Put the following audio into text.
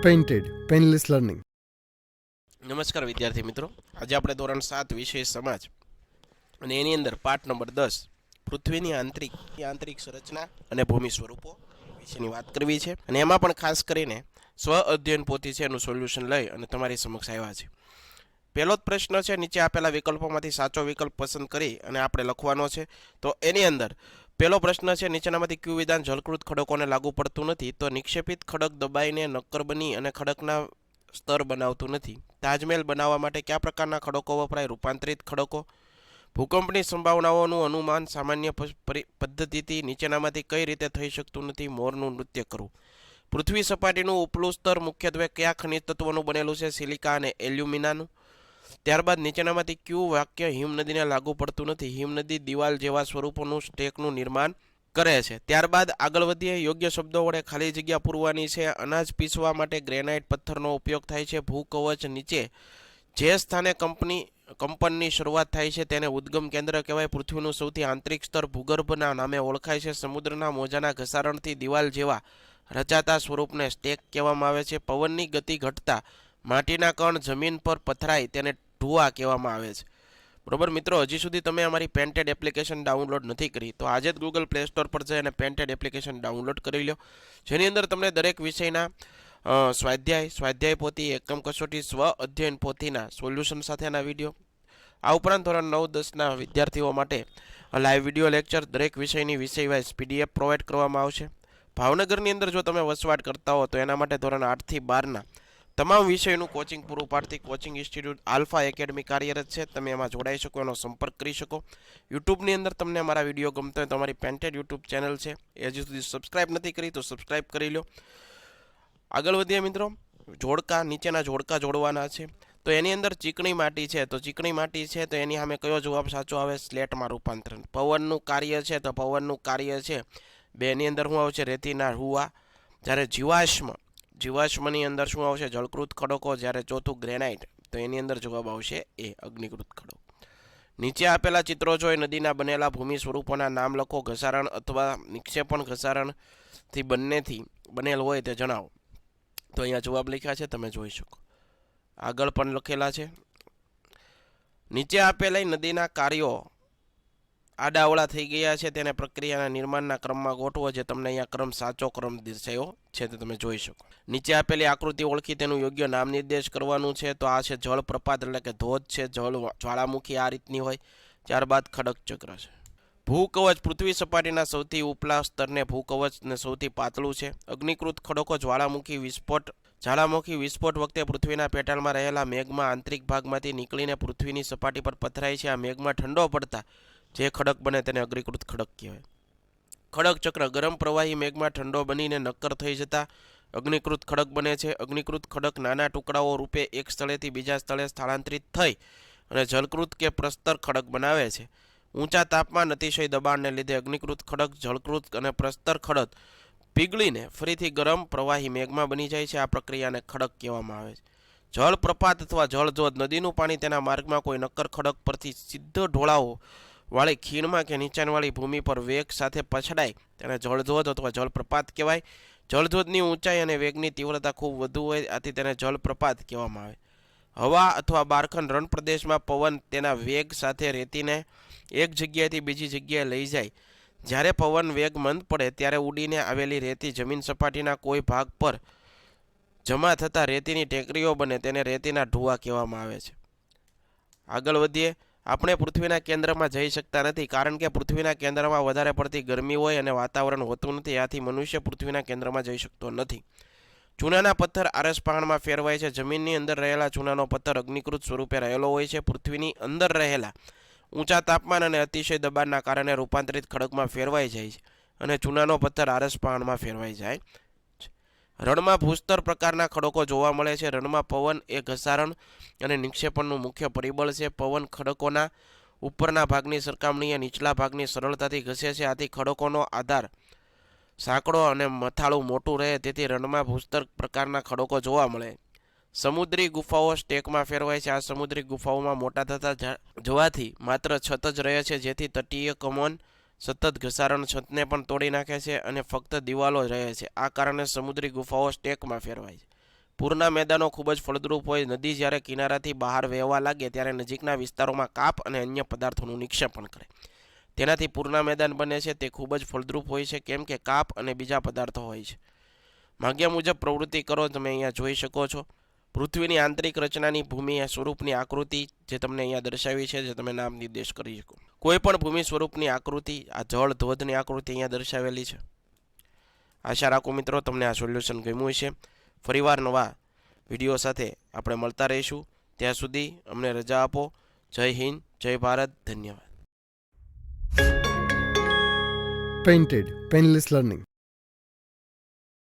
Painted painless learning. નમસ્કાર વિદ્યાર્થી મિત્રો, આજે આપણે ધોરણ 7 વિષય સમાજ અને એની અંદર પાઠ નંબર 10 પૃથ્વીની આંતરિક સંરચના અને ભૂમિ સ્વરૂપો વિશેની વાત કરવી છે. અને એમાં પણ ખાસ કરીને સ્વ અધ્યયન પોથી છે એનું સોલ્યુશન લઈ અને તમારી સમક્ષ આવ્યા છે. પહેલો જ પ્રશ્ન છે, નીચે આપેલા વિકલ્પોમાંથી સાચો વિકલ્પ પસંદ કરી અને આપણે લખવાનો છે. તો એની અંદર પહેલો પ્રશ્ન છે, નીચેનામાંથી કયું વિધાન જળકૃત ખડકોને લાગુ પડતું નથી? તો નિક્ષેપિત ખડક દબાઈને નક્કર બની અને ખડકના સ્તર બનાવતું નથી. તાજમહેલ બનાવવા માટે કયા પ્રકારના ખડકો વપરાય? રૂપાંતરિત ખડકો. ભૂકંપની સંભાવનાઓનું અનુમાન સામાન્ય પદ્ધતિથી નીચેનામાંથી કઈ રીતે થઈ શકતું નથી? મોરનું નૃત્ય કરવું. પૃથ્વી સપાટીનું ઉપલું સ્તર મુખ્યત્વે કયા ખનિજ તત્વોનું બનેલું છે? સિલિકા અને એલ્યુમિનાનું. ત્યારબાદ નીચેનામાંથી કયું વાક્ય હિમનદીને લાગુ પડતું નથી? હિમનદી દિવાલ જેવા સ્વરૂપોનું સ્ટેકનું નિર્માણ કરે છે. ત્યારબાદ આગળ વધીએ. યોગ્ય શબ્દો વડે ખાલી જગ્યા પૂરવાની છે. અનાજ પીસવા માટે ગ્રેનાઇટ પથ્થરનો ઉપયોગ થાય છે. ભૂકવચ નીચે જે સ્થાને કંપનની શરૂઆત થાય છે તેને ઉદ્ગમ કેન્દ્ર કહેવાય. પૃથ્વીનું સૌથી આંતરિક સ્તર ભૂગર્ભના નામે ઓળખાય છે. સમુદ્રના મોજાના ઘસારણથી દિવાલ જેવા રચાતા સ્વરૂપને સ્ટેક કહેવામાં આવે છે. પવનની ગતિ ઘટતા માટીના કણ જમીન પર પથરાય તેને ઢુવા કહેવામાં આવે છે. બરોબર મિત્રો, હજી સુધી તમે અમારી પેન્ટેડ એપ્લિકેશન ડાઉનલોડ નથી કરી તો આજે જ ગૂગલ પ્લે સ્ટોર પર જઈ અને પેન્ટેડ એપ્લિકેશન ડાઉનલોડ કરી લો, જેની અંદર તમને દરેક વિષયના સ્વાધ્યાય પોથી, એકમ કસોટી, સ્વ અધ્યયન પોથીના સોલ્યુશન સાથેના વિડીયો, આ ઉપરાંત ધોરણ 9-10ના વિદ્યાર્થીઓ માટે લાઈવ વિડીયો લેક્ચર, દરેક વિષયની વિષય વાઇઝ પીડીએફ પ્રોવાઈડ કરવામાં આવશે. ભાવનગરની અંદર જો તમે વસવાટ કરતા હો તો એના માટે ધોરણ 8 થી 12ના તમામ વિષયનું કોચિંગ પૂરું પાડતી કોચિંગ ઇન્સ્ટિટ્યૂટ આલ્ફા એકેડમી કાર્યરત છે. તમે એમાં જોડાઈ શકો, એનો સંપર્ક કરી શકો. યુટ્યુબની અંદર તમને અમારા વિડીયો ગમતો હોય તો અમારી પેન્ટેડ યુટ્યુબ ચેનલ છે, એ હજી સુધી સબસ્ક્રાઇબ નથી કરી તો સબસ્ક્રાઇબ કરી લો. આગળ વધીએ મિત્રો. નીચેના જોડકા જોડવાના છે. તો એની અંદર ચીકણી માટી છે, તો ચીકણી માટી છે તો એની સામે કયો જવાબ સાચો આવે? સ્લેટમાં રૂપાંતરણ. પવનનું કાર્ય છે, તો પવનનું કાર્ય છે બેની અંદર શું આવશે? રેતીના હુવા. જ્યારે જીવાશ્મની અંદર શું આવશે? જળકૃત ખડકો. જ્યારે ચોથું ગ્રેનાઇટ, તો એની અંદર જવાબ આવશે એ અગ્નિકૃત ખડકો. નીચે આપેલા ચિત્રો જોઈ નદીના બનેલા ભૂમિ સ્વરૂપોના નામ લખો. ઘસારણ અથવા નિક્ષેપણ ઘસારણથી બંનેથી બનેલ હોય તે જણાવો. તો અહીંયા જવાબ લખ્યા છે, તમે જોઈ શકો. આગળ પણ લખેલા છે. નીચે આપેલા નદીના કાર્યો આડાવળા થઈ ગયા છે તેને પ્રક્રિયાના નિર્માણના ક્રમમાં ગોઠવો. જે તમને અહીંયા સાચો ક્રમ દર્શાવ્યો છે તે તમે જોઈ શકો. નીચે આપેલી આકૃતિ ઓળખી તેનું યોગ્ય નામ નિર્દેશ કરવાનું છે. તો આ છે જળ પ્રપાત એટલે કે ધોધ છે. જ્વાળામુખી આ રીતની હોય. ત્યારબાદ ખડક ચક્ર છે. ભૂકવચ પૃથ્વી સપાટીના સૌથી ઉપલા સ્તરને ભૂકવચને સૌથી પાતળું છે. અગ્નિકૃત ખડકો જ્વાળામુખી વિસ્ફોટ વખતે પૃથ્વીના પેટાળમાં રહેલા મેઘમાં આંતરિક ભાગમાંથી નીકળીને પૃથ્વીની સપાટી પર પથરાય છે. આ મેઘમાં ઠંડો પડતા જે ખડક બને તેને અગ્નિકૃત ખડક કહેવાય. ખડક ચક્ર ગરમ પ્રવાહી મેઘમાં ઠંડો બનીને નક્કર થઈ જતા અગ્નિકૃત ખડક બને છે. અગ્નિકૃત ખડક નાના ટુકડાઓ રૂપે એક સ્થળેથી બીજા સ્થળે સ્થળાંતરિત થઈ અને જલકૃત કે પ્રસ્તર ખડક બનાવે છે. ઊંચા તાપમાન અતિશય દબાણને લીધે અગ્નિકૃત ખડક, જળકૃત અને પ્રસ્તર ખડક પીગળીને ફરીથી ગરમ પ્રવાહી મેઘમાં બની જાય છે. આ પ્રક્રિયાને ખડક કહેવામાં આવે છે. જળ પ્રપાત અથવા જળધોધ નદીનું પાણી તેના માર્ગમાં કોઈ નક્કર ખડક પરથી સીધો ઢોળાવો વાળી ખીણમાં કે નીચાણવાળી ભૂમિ પર વેગ સાથે પછડાય તેને જળધોધ અથવા જળપ્રપાત કહેવાય. જળધોધની ઊંચાઈ અને વેગની તીવ્રતા ખૂબ વધુ હોય, આથી તેને જળપ્રપાત કહેવામાં આવે. હવા અથવા બારખંડ રણ પ્રદેશમાં પવન તેના વેગ સાથે રેતીને એક જગ્યાએથી બીજી જગ્યાએ લઈ જાય. જ્યારે પવન વેગ મંદ પડે ત્યારે ઉડીને આવેલી રેતી જમીન સપાટીના કોઈ ભાગ પર જમા થતા રેતીની ટેકરીઓ બને તેને રેતીના ઢુવા કહેવામાં આવે છે. આગળ વધીએ. આપણે પૃથ્વીના કેન્દ્રમાં જઈ શકતા નથી કારણ કે પૃથ્વીના કેન્દ્રમાં વધારે પડતી ગરમી હોય અને વાતાવરણ હોતું નથી. આથી મનુષ્ય પૃથ્વીના કેન્દ્રમાં જઈ શકતો નથી. ચૂનાના પથ્થર આરસપહાણમાં ફેરવાય છે. જમીનની અંદર રહેલા ચૂનાનો પથ્થર અગ્નિકૃત સ્વરૂપે રહેલો હોય છે. પૃથ્વીની અંદર રહેલા ઊંચા તાપમાન અને અતિશય દબાણના કારણે રૂપાંતરિત ખડકમાં ફેરવાઈ જાય છે અને ચૂનાનો પથ્થર આરસપહાણમાં ફેરવાઈ જાય છે. રણમાં ભૂસ્તર પ્રકારના ખડકો જોવા મળે છે. રણમાં પવન એ ઘસારણ અને નિક્ષેપણનું મુખ્ય પરિબળ છે. પવન ખડકોના ઉપરના ભાગની સરખામણીએ નીચલા ભાગની સરળતાથી ઘસે છે. આથી ખડકોનો આધાર સાંકડો અને મથાળું મોટું રહે તેથી રણમાં ભૂસ્તર પ્રકારના ખડકો જોવા મળે. સમુદ્રી ગુફાઓ સ્ટેકમાં ફેરવાય છે. આ સમુદ્રી ગુફાઓમાં મોટા થતા જવાથી માત્ર છત જ રહે છે, જેથી તટીય કમોન સતત ઘસારણ છતને પણ તોડી નાખે છે અને ફક્ત દિવાલો જ રહે છે. આ કારણે સમુદ્રી ગુફાઓ સ્ટેકમાં ફેરવાય છે. પૂરના મેદાનો ખૂબ જ ફળદ્રુપ હોય. નદી જ્યારે કિનારાથી બહાર વહેવા લાગે ત્યારે નજીકના વિસ્તારોમાં કાપ અને અન્ય પદાર્થોનું નિક્ષેપણ કરે. તેનાથી પૂરના મેદાન બને છે. તે ખૂબ જ ફળદ્રુપ હોય છે કેમ કે કાપ અને બીજા પદાર્થો હોય છે. માગ્યા મુજબ પ્રવૃત્તિ કરો. તમે અહીંયા જોઈ શકો છો પૃથ્વીની આંતરિક રચનાની ભૂમિ સ્વરૂપની આકૃતિ જે તમને અહીંયા દર્શાવી છે, જે તમે નામ નિર્દેશ કરી શકો. કોઈ પણ ભૂમિ સ્વરૂપની આકૃતિ, આ જળ ધોધની આકૃતિ અહીંયા દર્શાવેલી છે. આશા રાખું મિત્રો તમને આ સોલ્યુશન ગમ્યું હશે. ફરીવાર નવા વિડીયો સાથે આપણે મળતા રહીશું. ત્યાં સુધી અમને રજા આપો. જય હિન્દ, જય ભારત, ધન્યવાદ. Painted, Painless Learning.